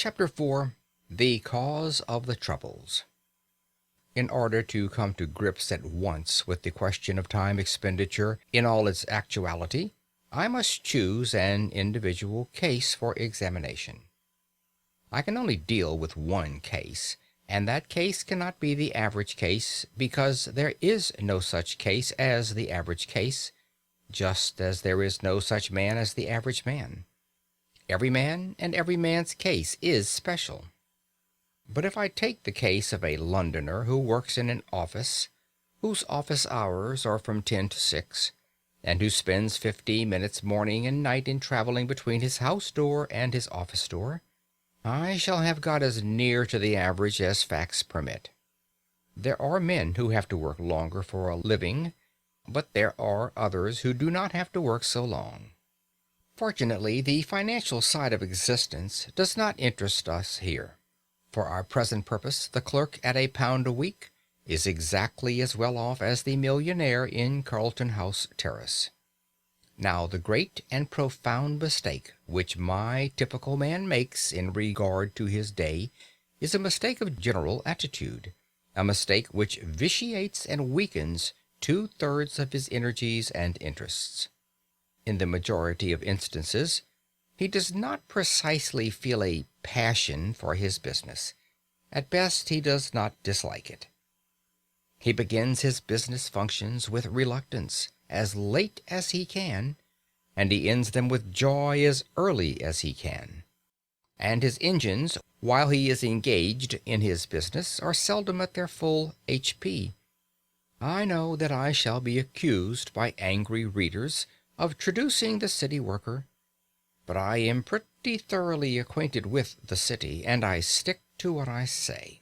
Chapter 4. The Cause of the Troubles. In order to come to grips at once with the question of time expenditure in all its actuality, I must choose an individual case for examination. I can only deal with one case, and that case cannot be the average case, because there is no such case as the average case, just as there is no such man as the average man. Every man and every man's case is special. But if I take the case of a Londoner who works in an office, whose office hours are from 10 to 6, and who spends 50 minutes morning and night in traveling between his house door and his office door, I shall have got as near to the average as facts permit. There are men who have to work longer for a living, but there are others who do not have to work so long. Fortunately, the financial side of existence does not interest us here. For our present purpose, the clerk at £1 a week is exactly as well off as the millionaire in Carlton House Terrace. Now, the great and profound mistake which my typical man makes in regard to his day is a mistake of general attitude, a mistake which vitiates and weakens 2/3 of his energies and interests. In the majority of instances, he does not precisely feel a passion for his business. At best, he does not dislike it. He begins his business functions with reluctance, as late as he can, and he ends them with joy as early as he can. And his engines, while he is engaged in his business, are seldom at their full HP. I know that I shall be accused by angry readers of traducing the city worker, but I am pretty thoroughly acquainted with the city, and I stick to what I say.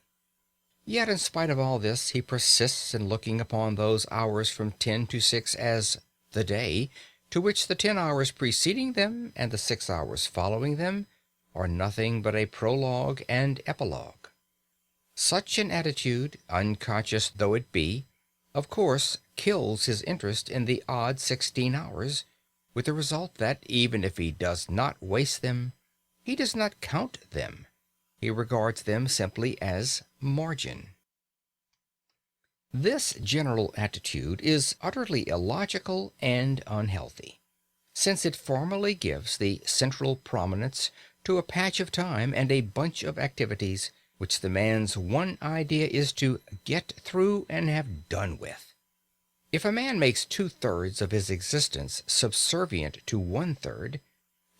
Yet in spite of all this, he persists in looking upon those hours from 10 to 6 as the day, to which the 10 hours preceding them and the 6 hours following them are nothing but a prologue and epilogue. Such an attitude, unconscious though it be, of course kills his interest in the odd 16 hours, with the result that, even if he does not waste them, he does not count them. He regards them simply as margin. This general attitude is utterly illogical and unhealthy, since it formally gives the central prominence to a patch of time and a bunch of activities which the man's one idea is to get through and have done with. If a man makes 2/3 of his existence subservient to 1/3,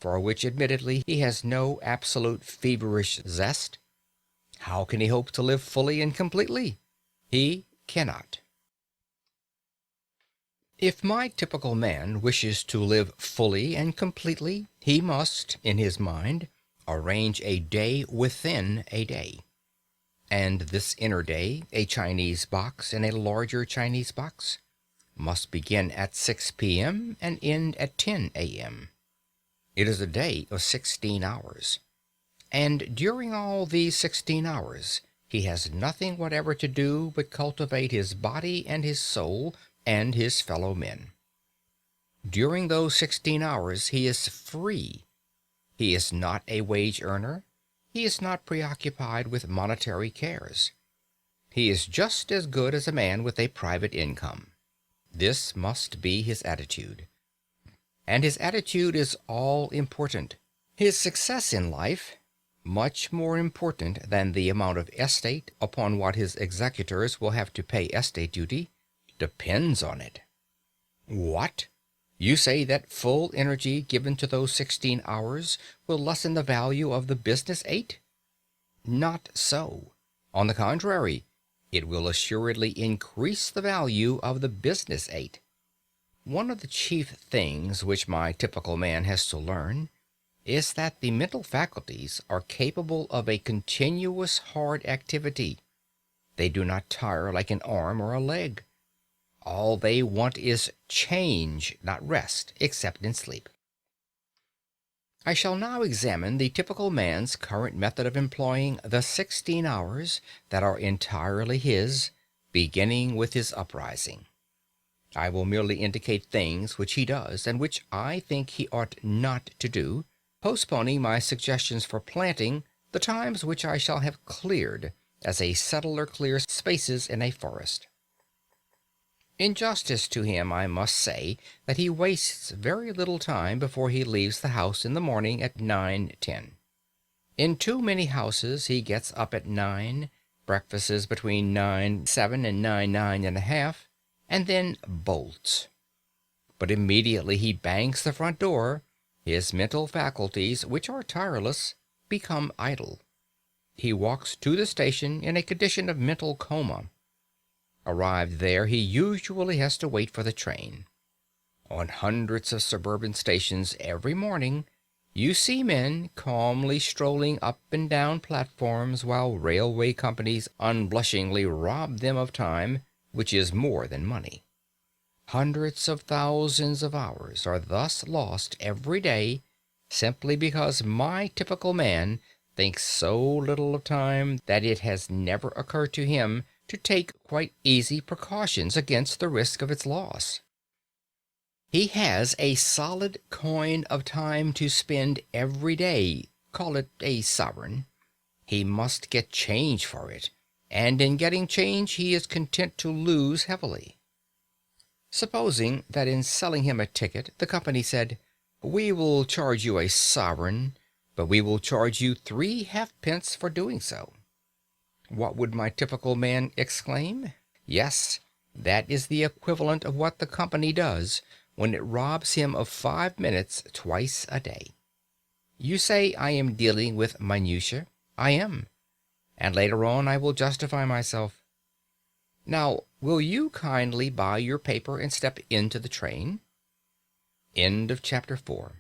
for which admittedly he has no absolute feverish zest, how can he hope to live fully and completely? He cannot. If my typical man wishes to live fully and completely, he must, in his mind, arrange a day within a day. And this inner day, a Chinese box in a larger Chinese box, must begin at 6 p.m. and end at 10 a.m. It is a day of 16 hours. And during all these 16 hours, he has nothing whatever to do but cultivate his body and his soul and his fellow men. During those 16 hours, he is free. He is not a wage earner. He is not preoccupied with monetary cares. He is just as good as a man with a private income. This must be his attitude. And his attitude is all important. His success in life, much more important than the amount of estate upon what his executors will have to pay estate duty, depends on it. What? You say that full energy given to those 16 hours will lessen the value of the business 8? Not so. On the contrary, it will assuredly increase the value of the business 8. One of the chief things which my typical man has to learn is that the mental faculties are capable of a continuous hard activity. They do not tire like an arm or a leg. All they want is change, not rest, except in sleep. I shall now examine the typical man's current method of employing the 16 hours that are entirely his, beginning with his uprising. I will merely indicate things which he does and which I think he ought not to do, postponing my suggestions for planting the times which I shall have cleared, as a settler clears spaces in a forest. In justice to him I must say that he wastes very little time before he leaves the house in the morning at 9:10. In too many houses he gets up at 9, breakfasts between 9:7 and 9:30, and then bolts. But immediately he bangs the front door, his mental faculties, which are tireless, become idle. He walks to the station in a condition of mental coma. Arrived there, he usually has to wait for the train. On hundreds of suburban stations every morning you see men calmly strolling up and down platforms while railway companies unblushingly rob them of time, which is more than money. Hundreds of thousands of hours are thus lost every day simply because my typical man thinks so little of time that it has never occurred to him to take quite easy precautions against the risk of its loss. He has a solid coin of time to spend every day, call it a sovereign. He must get change for it, and in getting change he is content to lose heavily. Supposing that in selling him a ticket the company said, "We will charge you a sovereign, but we will charge you 3 halfpence for doing so." What would my typical man exclaim? Yes, that is the equivalent of what the company does when it robs him of 5 minutes twice a day. You say I am dealing with minutiae. I am. And later on I will justify myself. Now, will you kindly buy your paper and step into the train? End of chapter 4.